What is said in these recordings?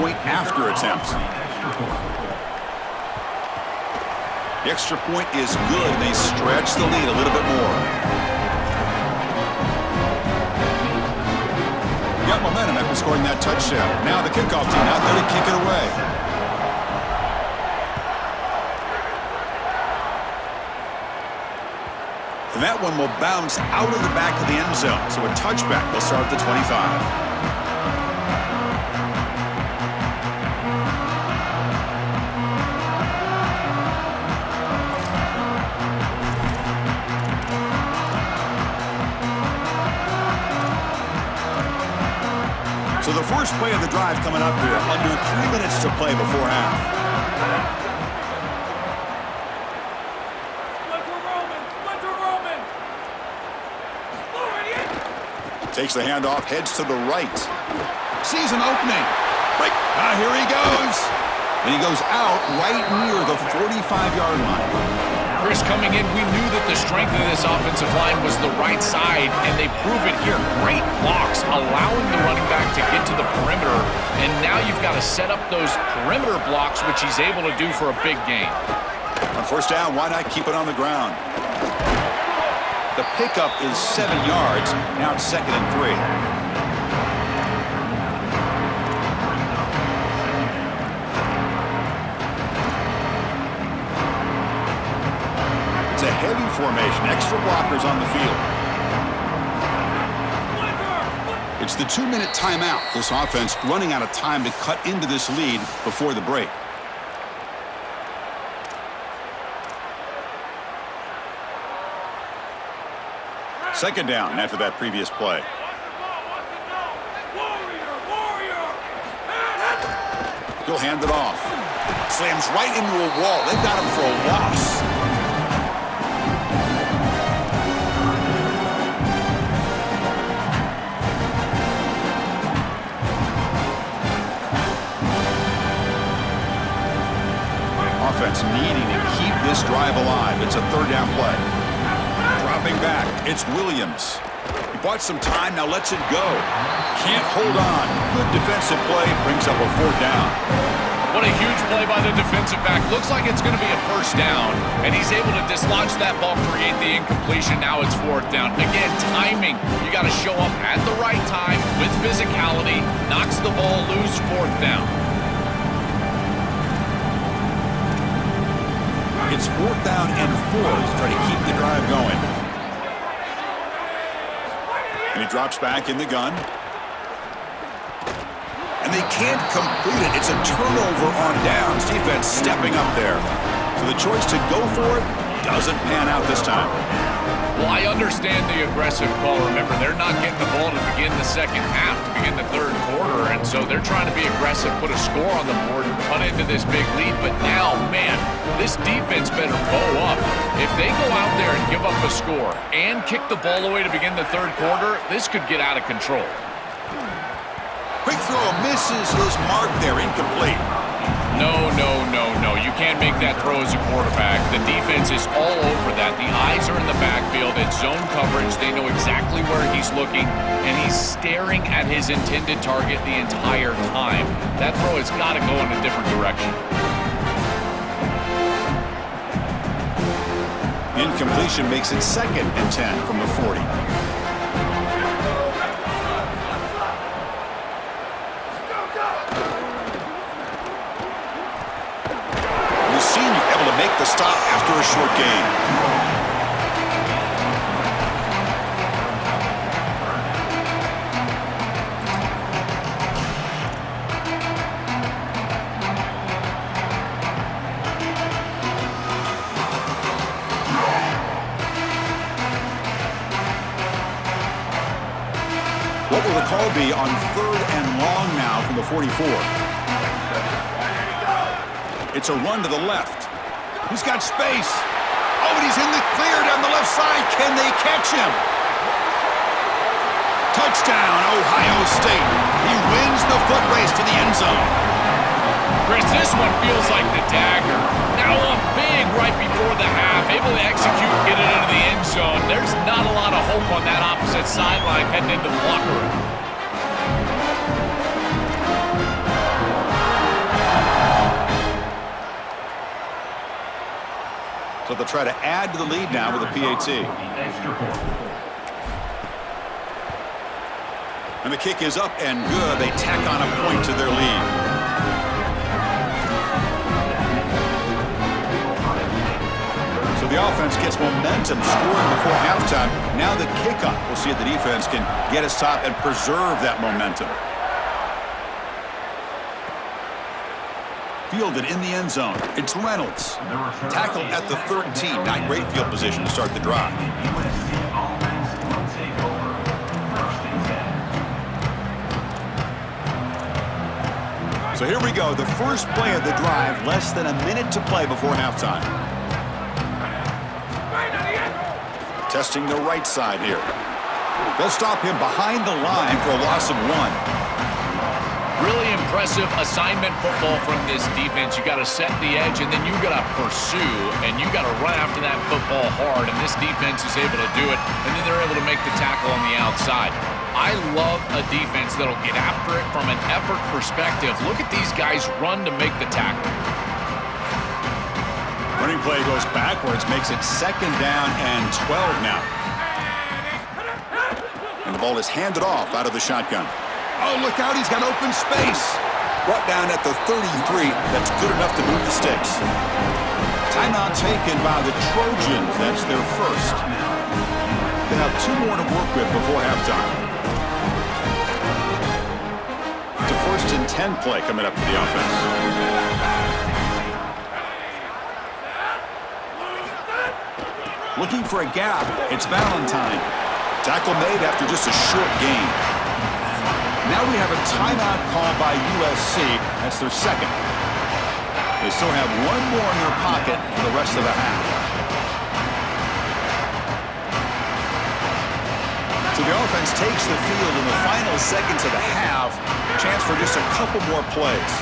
point after attempt. The extra point is good. They stretch the lead a little bit more. Got momentum after scoring that touchdown. Now the kickoff team out there to kick it away. And that one will bounce out of the back of the end zone. So a touchback will start at the 25. So the first play of the drive coming up here. Under 3 minutes to play before half. Takes the handoff, heads to the right. Sees an opening. Right. Here he goes. And he goes out right near the 45-yard line. Chris, coming in, we knew that the strength of this offensive line was the right side, and they prove it here. Great blocks, allowing the running back to get to the perimeter, and now you've got to set up those perimeter blocks, which he's able to do for a big gain. On first down, why not keep it on the ground? The pickup is 7 yards. Now it's 2nd and 3. It's a heavy formation. Extra blockers on the field. It's the 2-minute timeout. This offense running out of time to cut into this lead before the break. Second down after that previous play. He'll hand it off. Slams right into a wall. They've got him for a loss. Offense needing to keep this drive alive. It's a 3rd down play. Dropping back, it's Williams. He bought some time, now lets it go. Can't hold on. Good defensive play, brings up a 4th down. What a huge play by the defensive back. Looks like it's going to be a first down, and he's able to dislodge that ball, create the incompletion. Now it's 4th down. Again, timing. You got to show up at the right time with physicality. Knocks the ball loose, 4th down. It's 4th down and 4 to try to keep the drive going. And he drops back in the gun. And they can't complete it. It's a turnover on downs. Defense stepping up there. So the choice to go for it doesn't pan out this time. Well, I understand the aggressive call. Remember, they're not getting the ball to begin the second half, to begin the 3rd quarter, and so they're trying to be aggressive, put a score on the board, and cut into this big lead. But now, man, this defense better bow up. If they go out there and give up a score and kick the ball away to begin the 3rd quarter, this could get out of control. Quick throw misses his mark there, incomplete. No. You can't make that throw as a quarterback. The defense is all over that. The eyes are in the backfield. It's zone coverage. They know exactly where he's looking, and he's staring at his intended target the entire time. That throw has got to go in a different direction. Incompletion makes it 2nd and 10 from the 40. Able to make the stop after a short gain. What will the call be on 3rd and long now from the 44? It's a run to the left. He's got space. Oh, and he's in the clear down the left side. Can they catch him? Touchdown, Ohio State. He wins the foot race to the end zone. Chris, this one feels like the dagger. Now up big right before the half, able to execute, get it into the end zone. There's not a lot of hope on that opposite sideline heading into the locker room. so they'll try to add to the lead now with a PAT. And the kick is up and good. They tack on a point to their lead. So the offense gets momentum, scoring before halftime. Now the kickoff. We'll see if the defense can get us top and preserve that momentum. Fielded in the end zone. It's Reynolds. Tackled at the 13. Not great field position to start the drive. So here we go. The first play of the drive. Less than a minute to play before halftime. Testing the right side here. They'll stop him behind the line for a loss of 1. Really impressive assignment football from this defense. You got to set the edge, and then you got to pursue, and you got to run after that football hard, and this defense is able to do it, and then they're able to make the tackle on the outside. I love a defense that'll get after it from an effort perspective. Look at these guys run to make the tackle. Running play goes backwards, makes it 2nd down and 12 now. And the ball is handed off out of the shotgun. Oh, look out, he's got open space. Brought down at the 33. That's good enough to move the sticks. Timeout taken by the Trojans. That's their first. They have 2 more to work with before halftime. It's a 1st and 10 play coming up for the offense. Looking for a gap. It's Valentine. Tackle made after just a short gain. Now we have a timeout call by USC. That's their 2nd. They still have 1 more in their pocket for the rest of the half. So the offense takes the field in the final seconds of the half. Chance for just a couple more plays.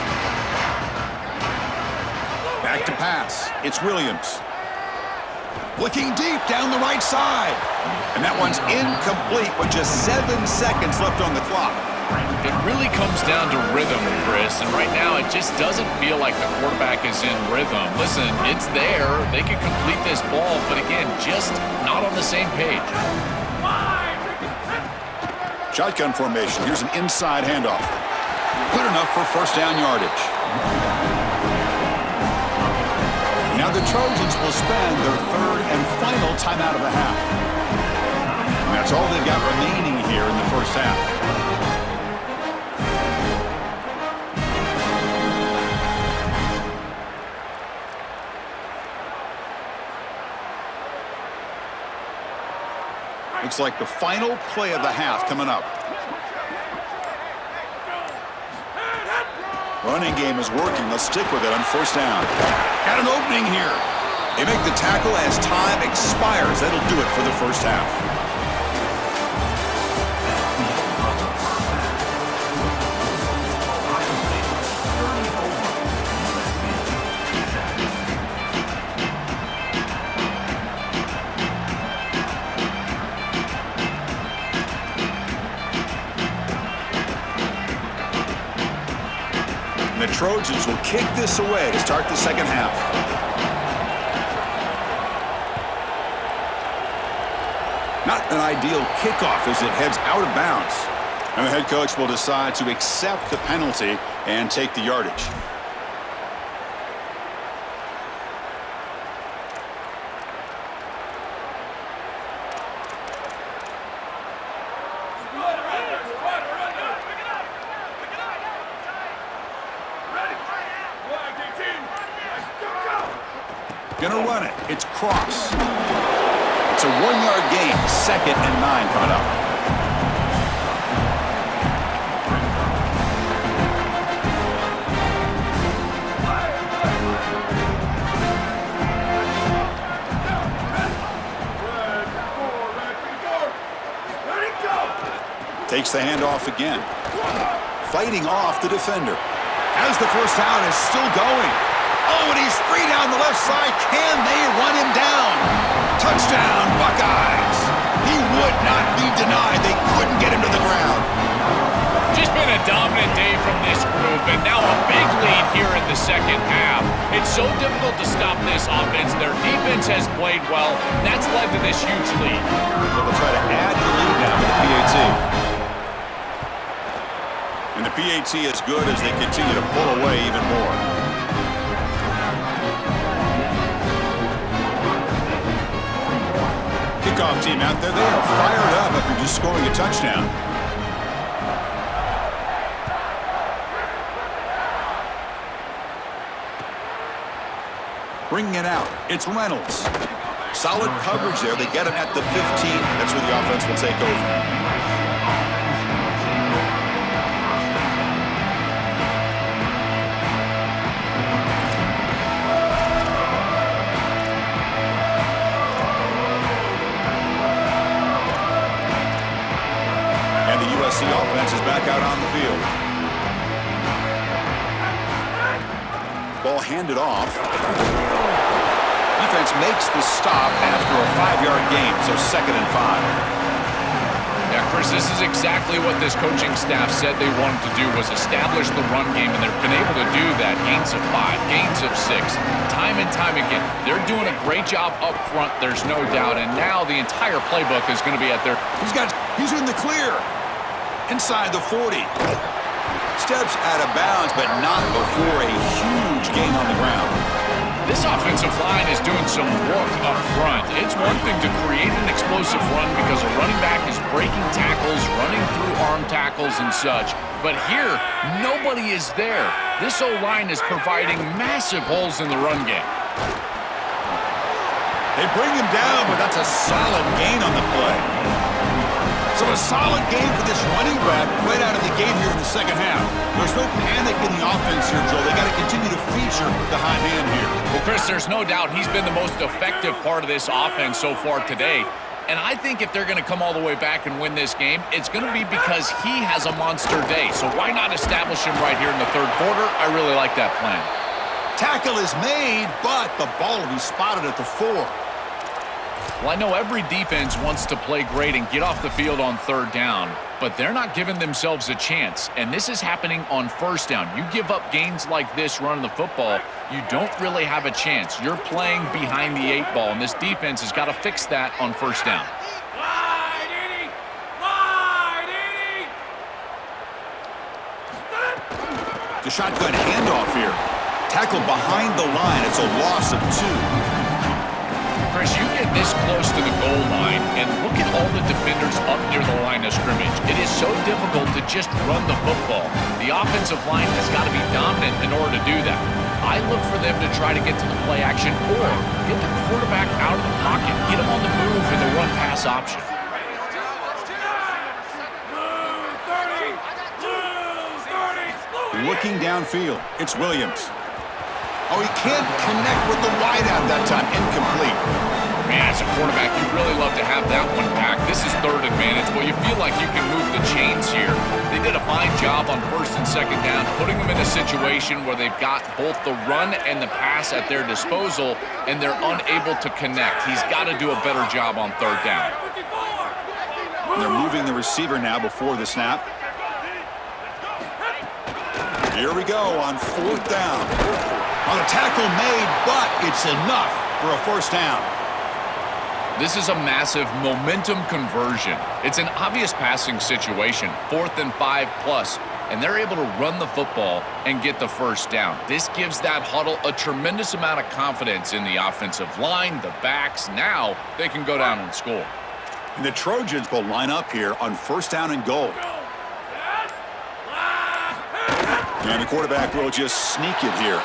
Back to pass. It's Williams. Looking deep down the right side. And that one's incomplete with just 7 seconds left on the clock. It really comes down to rhythm, Chris, and right now it just doesn't feel like the quarterback is in rhythm. Listen, it's there. They can complete this ball, but again, just not on the same page. Shotgun formation. Here's an inside handoff. Good enough for 1st down yardage. Now the Trojans will spend their 3rd and final timeout of the half. And that's all they've got remaining here in the first half. Looks like the final play of the half coming up. Running game is working. Let's stick with it on 1st down. Got an opening here. They make the tackle as time expires. That'll do it for the first half. The Trojans will kick this away to start the second half. Not an ideal kickoff as it heads out of bounds. And the head coach will decide to accept the penalty and take the yardage. Gonna run it. It's Cross. It's a 1-yard gain. 2nd and 9 coming up. Takes the handoff again. Fighting off the defender. As the first down is still going. Oh, and he's free down the left side. Can they run him down? Touchdown, Buckeyes. He would not be denied. They couldn't get him to the ground. Just been a dominant day from this group, and now a big lead here in the second half. It's so difficult to stop this offense. Their defense has played well. That's led to this huge lead. So they'll try to add the lead now with the PAT. And the PAT is good as they continue to pull away even more. Kickoff team out there, they are fired up after just scoring a touchdown. Bringing it out, it's Reynolds. Solid coverage there. They get him at the 15. That's where the offense will take over. The offense is back out on the field. Ball handed off. Defense makes the stop after a 5-yard gain, so 2nd and 5. Yeah, Chris, this is exactly what this coaching staff said they wanted to do, was establish the run game, and they've been able to do that. Gains of 5, gains of 6, time and time again. They're doing a great job up front, there's no doubt, and now the entire playbook is going to be at their... He's in the clear. Inside the 40. Steps out of bounds, but not before a huge gain on the ground. This offensive line is doing some work up front. It's one thing to create an explosive run because a running back is breaking tackles, running through arm tackles and such. But here, nobody is there. This O-line is providing massive holes in the run game. They bring him down, but that's a solid gain on the play. So a solid game for this running back right out of the gate here in the second half. There's no panic in the offense here, Joe. They got to continue to feature the hot hand here. Well, Chris, there's no doubt he's been the most effective part of this offense so far today. And I think if they're going to come all the way back and win this game, it's going to be because he has a monster day. So why not establish him right here in the third quarter? I really like that plan. Tackle is made, but the ball will be spotted at the 4. Well, I know every defense wants to play great and get off the field on third down, but they're not giving themselves a chance, and this is happening on first down. You give up gains like this running the football, you don't really have a chance. You're playing behind the 8 ball, and this defense has got to fix that on first down. The shotgun handoff here. Tackle behind the line. It's a loss of 2. Chris, you get this close to the goal line, and look at all the defenders up near the line of scrimmage. It is so difficult to just run the football. The offensive line has got to be dominant in order to do that. I look for them to try to get to the play action or get the quarterback out of the pocket, get him on the move in the run-pass option. Looking downfield, it's Williams. Oh, he can't connect with the wideout that time. Incomplete. Man, as a quarterback, you'd really love to have that one back. This is third advantage. Well, you feel like you can move the chains here. They did a fine job on first and second down, putting them in a situation where they've got both the run and the pass at their disposal, and they're unable to connect. He's got to do a better job on third down. They're moving the receiver now before the snap. Here we go on 4th down. On a tackle made, but it's enough for a first down. This is a massive momentum conversion. It's an obvious passing situation, 4th and 5 plus, and they're able to run the football and get the first down. This gives that huddle a tremendous amount of confidence in the offensive line, the backs. Now they can go down and score. And the Trojans will line up here on first down and goal. And the quarterback will just sneak it here.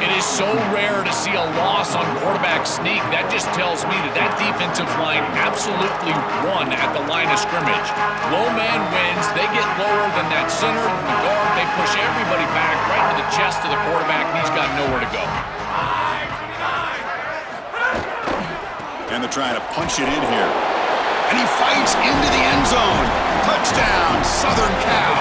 It is so rare to see a loss on quarterback sneak. That just tells me that defensive line absolutely won at the line of scrimmage. Low man wins. They get lower than that center, the guard. They push everybody back right to the chest of the quarterback, and he's got nowhere to go. And they're trying to punch it in here. And he fights into the end zone. Touchdown, Southern Cal.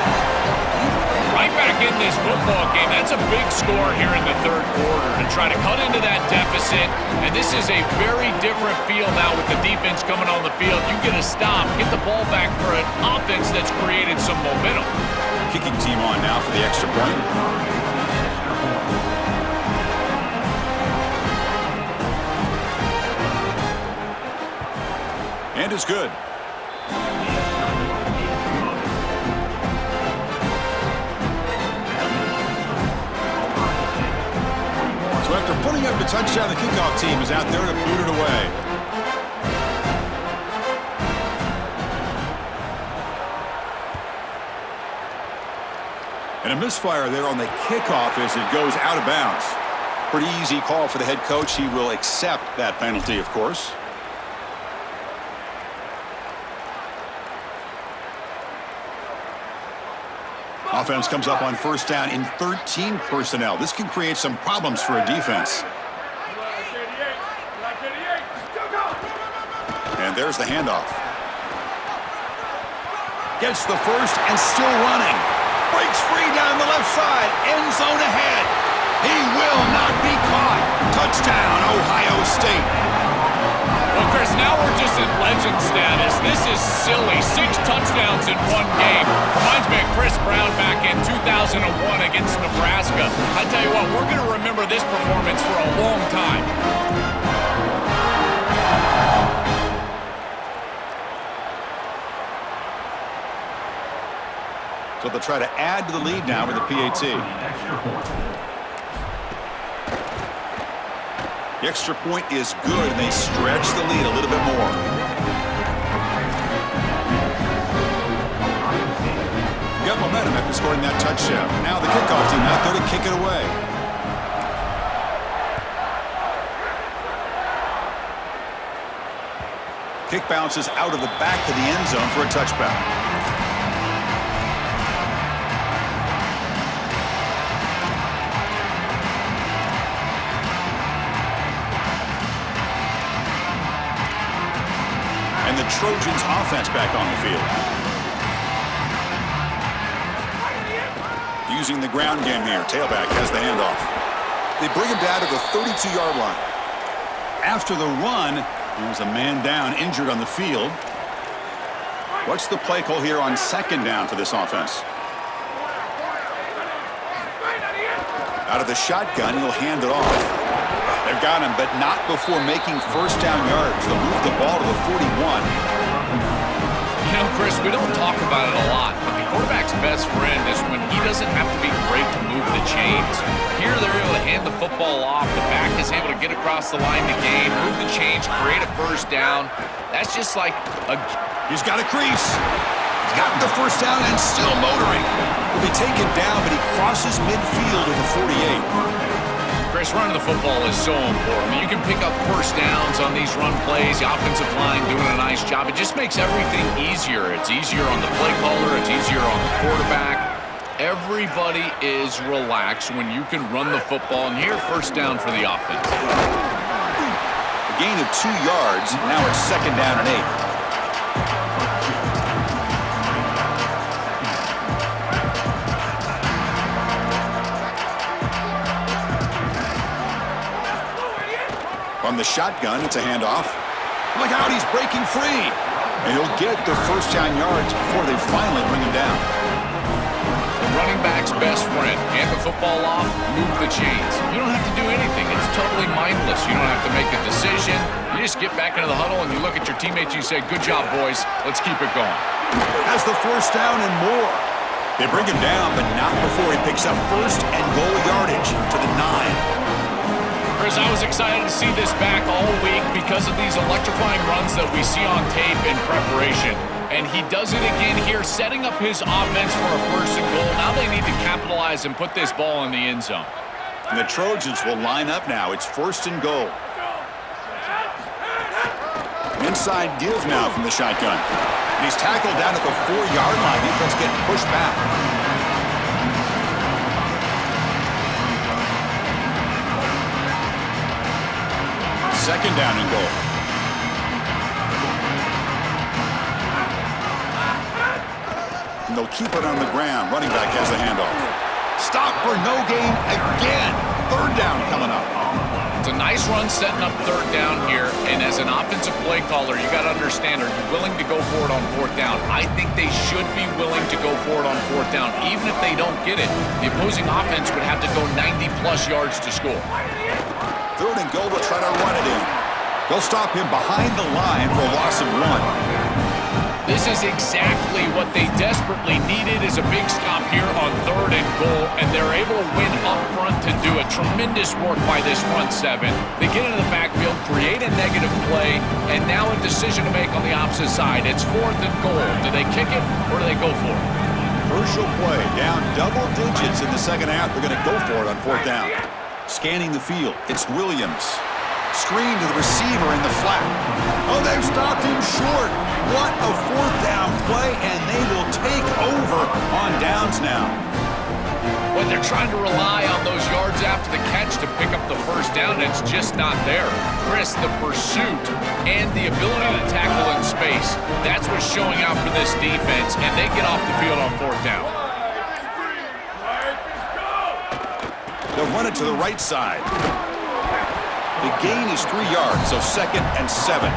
Right back in this football game. That's a big score here in the third quarter to try to cut into that deficit. And this is a very different feel now with the defense coming on the field. You get a stop, get the ball back for an offense that's created some momentum. Kicking team on now for the extra point. point is good. So after putting up the touchdown, the kickoff team is out there to boot it away. And a misfire there on the kickoff as it goes out of bounds. Pretty easy call for the head coach. He will accept that penalty, of course. Offense comes up on first down in 13 personnel. This can create some problems for a defense. And there's the handoff. Gets the first and still running. Breaks free down the left side. End zone ahead. He will not be caught. Touchdown, Ohio State. Well, Chris, now we're just in legend status. This is silly. 6 touchdowns in one game. Reminds me of Chris Brown back in 2001 against Nebraska. I tell you what, we're going to remember this performance for a long time. So they'll try to add to the lead now with the PAT. The extra point is good, and they stretch the lead a little bit more. Got momentum after scoring that touchdown. Now the kickoff team out there to kick it away. Kick bounces out of the back of the end zone for a touchback. And the Trojans offense back on the field. Using the ground game here. Tailback has the handoff. They bring him down to the 32-yard line. After the run, there's a man down, injured on the field. What's the play call here on second down for this offense? Out of the shotgun, he'll hand it off. They've got him, but not before making first down yards. They'll move the ball to the 41. You know, Chris, we don't talk about it a lot, but the quarterback's best friend is when he doesn't have to be great to move the chains. Here, they're able to hand the football off. The back is able to get across the line to gain, move the chains, create a first down. That's just like a... He's got a crease. He's gotten the first down and still motoring. Will be taken down, but he crosses midfield at the 48. Chris, running the football is so important. You can pick up first downs on these run plays. The offensive line doing a nice job. It just makes everything easier. It's easier on the play caller. It's easier on the quarterback. Everybody is relaxed when you can run the football. And here, first down for the offense. A gain of 2 yards. Now it's second down and 8. From the shotgun, it's a handoff. Look out, he's breaking free. And he'll get the first down yards before they finally bring him down. The running back's best friend. Hand the football off, move the chains. You don't have to do anything. It's totally mindless. You don't have to make a decision. You just get back into the huddle and you look at your teammates and you say, good job, boys. Let's keep it going. Has the first down and more. They bring him down, but not before he picks up first and goal yardage to the 9. Chris, I was excited to see this back all week because of these electrifying runs that we see on tape in preparation. And he does it again here, setting up his offense for a first and goal. Now they need to capitalize and put this ball in the end zone. And the Trojans will line up now. It's first and goal. Inside give now from the shotgun. And he's tackled down at the 4-yard line. Defense getting pushed back. Second down and goal. And they'll keep it on the ground. Running back has the handoff. Stop for no gain again. Third down coming up. It's a nice run setting up third down here. And as an offensive play caller, you got to understand, are you willing to go for it on fourth down? I think they should be willing to go for it on fourth down. Even if they don't get it, the opposing offense would have to go 90-plus yards to score. Third and goal, they'll try to run it in. They'll stop him behind the line for a loss of 1. This is exactly what they desperately needed, is a big stop here on 3rd and goal, and they're able to win up front to do it. Tremendous work by this front 7. They get into the backfield, create a negative play, and now a decision to make on the opposite side. It's 4th and goal. Do they kick it or do they go for it? Crucial play. Down double digits in the second half. They're going to go for it on 4th down. Scanning the field. It's Williams. Screen to the receiver in the flat. Oh, they've stopped him short. What a 4th down play, and they will take over on downs now. When they're trying to rely on those yards after the catch to pick up the first down, it's just not there. Chris, the pursuit and the ability to tackle in space, that's what's showing out for this defense, and they get off the field on 4th down. They'll run it to the right side. The gain is 3 yards, so 2nd and 7.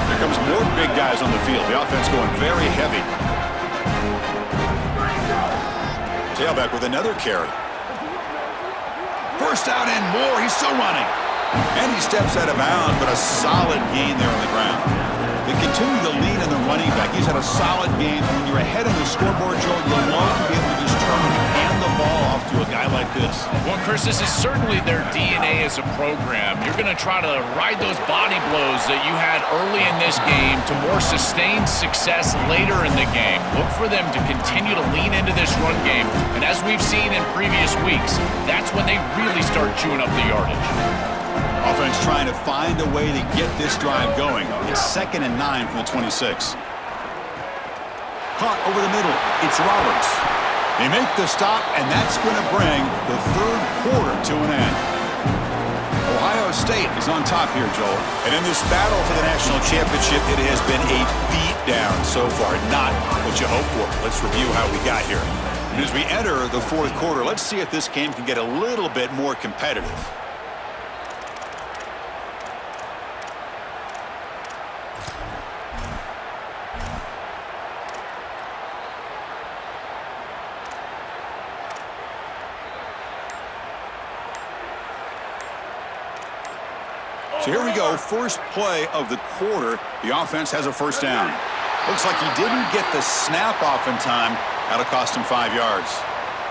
Here comes more big guys on the field. The offense going very heavy. Tailback with another carry. 1st down and more. He's still running. And he steps out of bounds, but a solid gain there on the ground. They continue to lean on the running back. He's had a solid game. When you're ahead on the scoreboard, Joe, you'll love to be able to just turn and hand the ball off to a guy like this. Well, Chris, this is certainly their DNA as a program. You're going to try to ride those body blows that you had early in this game to more sustained success later in the game. Look for them to continue to lean into this run game. And as we've seen in previous weeks, that's when they really start chewing up the yardage. Offense trying to find a way to get this drive going. It's 2nd and 9 from the 26. Caught over the middle. It's Roberts. They make the stop, and that's going to bring the 3rd quarter to an end. Ohio State is on top here, Joel. And in this battle for the national championship, it has been a beatdown so far. Not what you hoped for. Let's review how we got here. And as we enter the 4th quarter, let's see if this game can get a little bit more competitive. So here we go, first play of the quarter. The offense has a 1st down. Looks like he didn't get the snap off in time. That'll cost him 5 yards.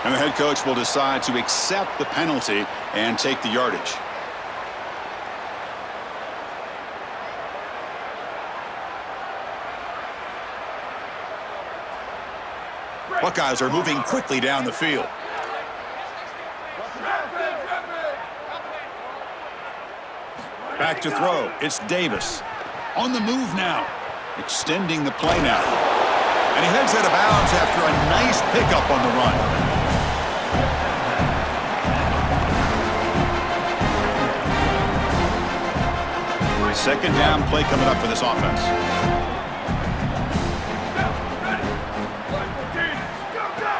And the head coach will decide to accept the penalty and take the yardage. Buckeyes are moving quickly down the field. Back to throw. It's Davis. On the move now. Extending the play now. And he heads out of bounds after a nice pickup on the run. Second down play coming up for this offense.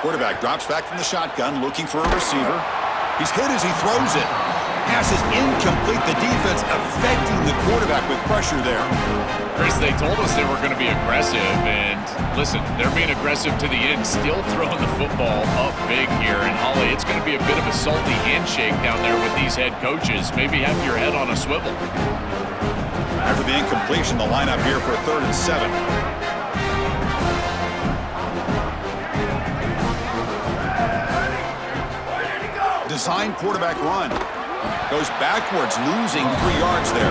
Quarterback drops back from the shotgun, looking for a receiver. He's hit as he throws it. Pass is incomplete. The defense affecting the quarterback with pressure there. Chris, they told us they were going to be aggressive, and listen, they're being aggressive to the end, still throwing the football up big here. And Holly, it's going to be a bit of a salty handshake down there with these head coaches. Maybe have your head on a swivel. After the incompletion, the lineup here for 3rd and 7. Design quarterback run. Goes backwards, losing 3 yards there.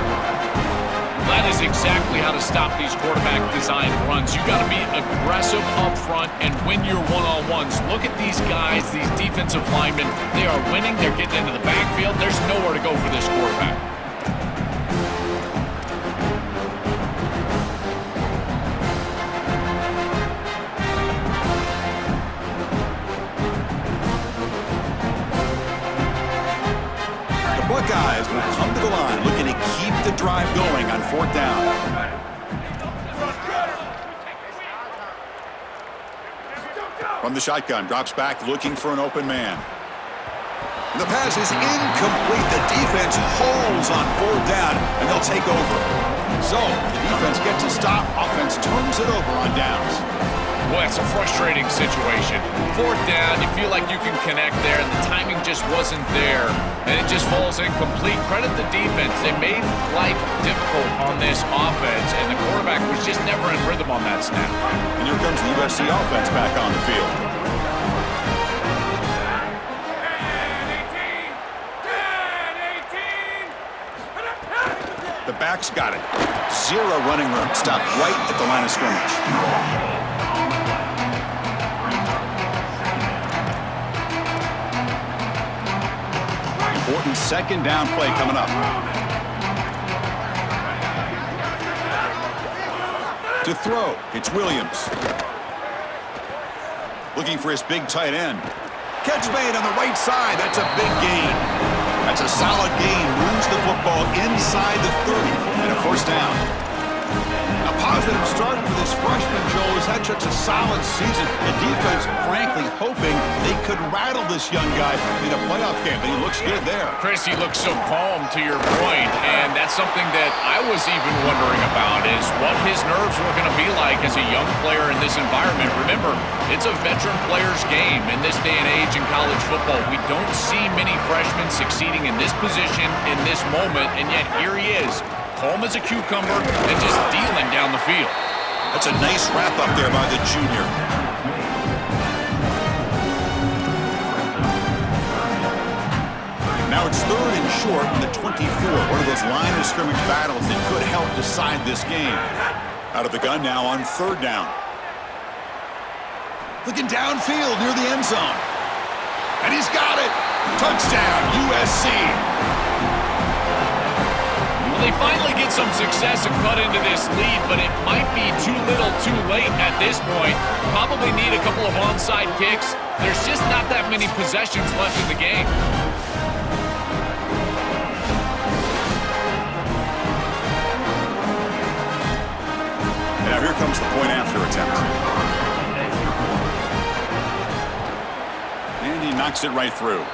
That is exactly how to stop these quarterback design runs. You got to be aggressive up front and win your one-on-ones. Look at these guys, these defensive linemen. They are winning. They're getting into the backfield. There's nowhere to go for this quarterback. Buckeyes will come to the line, looking to keep the drive going on 4th down. From the shotgun, drops back, looking for an open man. And the pass is incomplete. The defense holds on 4th down, and they'll take over. So, the defense gets a stop. Offense turns it over on downs. Boy, that's a frustrating situation. Fourth down, you feel like you can connect there, and the timing just wasn't there, and it just falls incomplete. Credit the defense. They made life difficult on this offense, and the quarterback was just never in rhythm on that snap. And here comes the USC offense back on the field. The back's got it. Zero running room. Stopped right at the line of scrimmage. Important second down play coming up. To throw, it's Williams. Looking for his big tight end. Catch made on the right side. That's a big gain. That's a solid gain. Moves the football inside the 30 and a first down. A positive start for this freshman, Joel, who's had such a solid season. The defense, frankly, hoping they could rattle this young guy in a playoff game, but he looks good there. Chris, he looks so calm to your point, and that's something that I was even wondering about is what his nerves were going to be like as a young player in this environment. Remember, it's a veteran player's game in this day and age in college football. We don't see many freshmen succeeding in this position in this moment, and yet here he is. Calm as a cucumber and just dealing down the field. That's a nice wrap up there by the junior. Now it's third and short in the 24. One of those line of scrimmage battles that could help decide this game. Out of the gun now on third down. Looking downfield near the end zone. And he's got it. Touchdown, USC. They finally get some success and cut into this lead, but it might be too little too late at this point. Probably need a couple of onside kicks. There's just not that many possessions left in the game. Now here comes the point after attempt. And he knocks it right through.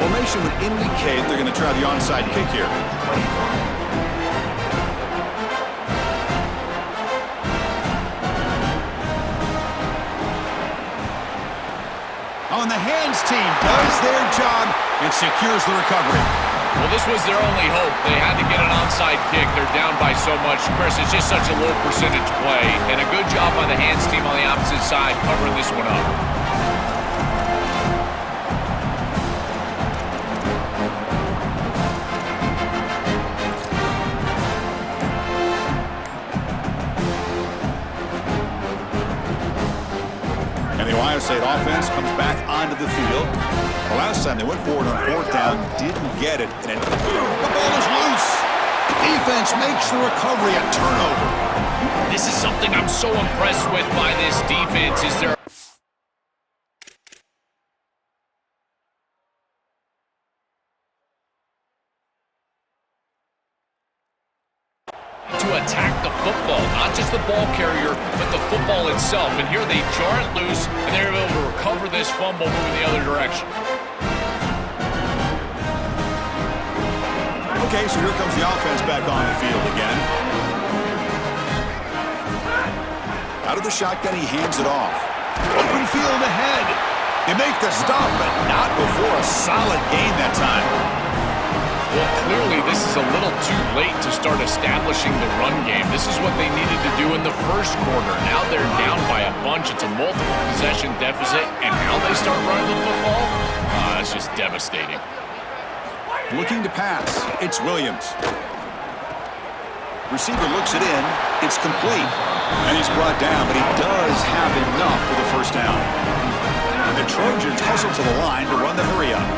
Formation would indicate they're going to try the onside kick here. On the hands team does their job and secures the recovery. Well, this was their only hope. They had to get an onside kick. They're down by so much. Chris, it's just such a low percentage play, and a good job by the hands team on the opposite side covering this one up. Ohio State offense comes back onto the field. The last time they went forward on fourth down, didn't get it. And the ball is loose. Defense makes the recovery a turnover. This is something I'm so impressed with by this defense. Is there to attack the football, not just the ball carrier, but the football itself. And here they jar it loose, and they're able to recover this fumble moving the other direction. Okay, so here comes the offense back on the field again. Out of the shotgun, he hands it off. Open field ahead. They make the stop, but not before a solid gain that time. Well, clearly this is a little too late to start establishing the run game. This is what they needed to do in the first quarter. Now they're down by a bunch. It's a multiple possession deficit, and now they start running the football? It's just devastating. Looking to pass. It's Williams. Receiver looks it in. It's complete. And he's brought down, but he does have enough for the first down. And the Trojans hustle to the line to run the hurry up.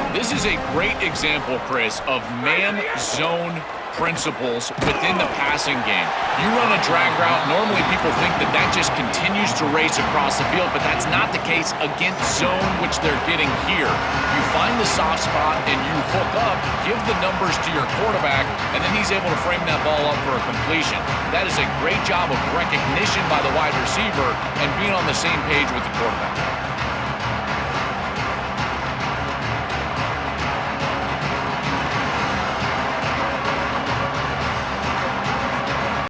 This is a great example, Chris, of man-zone principles within the passing game. You run a drag route, normally people think that that just continues to race across the field, but that's not the case against zone, which they're getting here. You find the soft spot and you hook up, give the numbers to your quarterback, and then he's able to frame that ball up for a completion. That is a great job of recognition by the wide receiver and being on the same page with the quarterback.